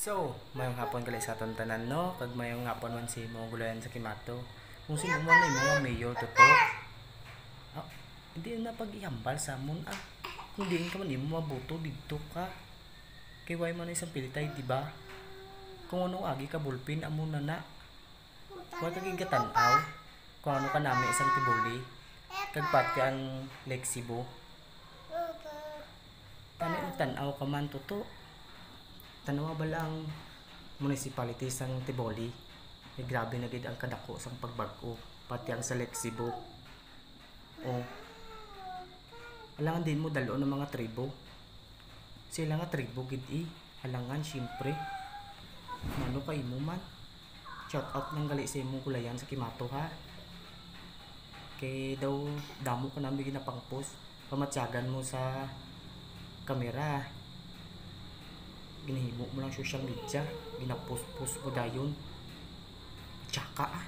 So, mayong hapon gali sa aton tanan no, kag mayong hapon man si mo gulayan sa Kimato. Kung sino man ay mga mayor toto. Ah, hindi na pag-ihambal sa amon Kung diin ka man imo mabuto didto ka. Kay way man isang pilitay, di ba? Kung ano agi ka bulpin amo na. Way kag igatan-aw. Kung ano ka nami isang tibuli. Kag pati ang Lexibo. Tani tan-aw ka man toto. Tanawa ba lang municipality sang Tiboli? Grabe na gid ang kadako sang pagbag-o, pati ang sa Lexibo. O, alangan din mo dalo ng mga tribo. Sila nga tribo gid alangan syempre. Mano kay mo man. Shout out ng gali sa imong gulayan sa Kimato ha. Kay daw damo ko nami ginapang-post, pamatyagan mo sa kamera. Ginahimo mo lang social media, ginapost-post mo dayon. Tsaka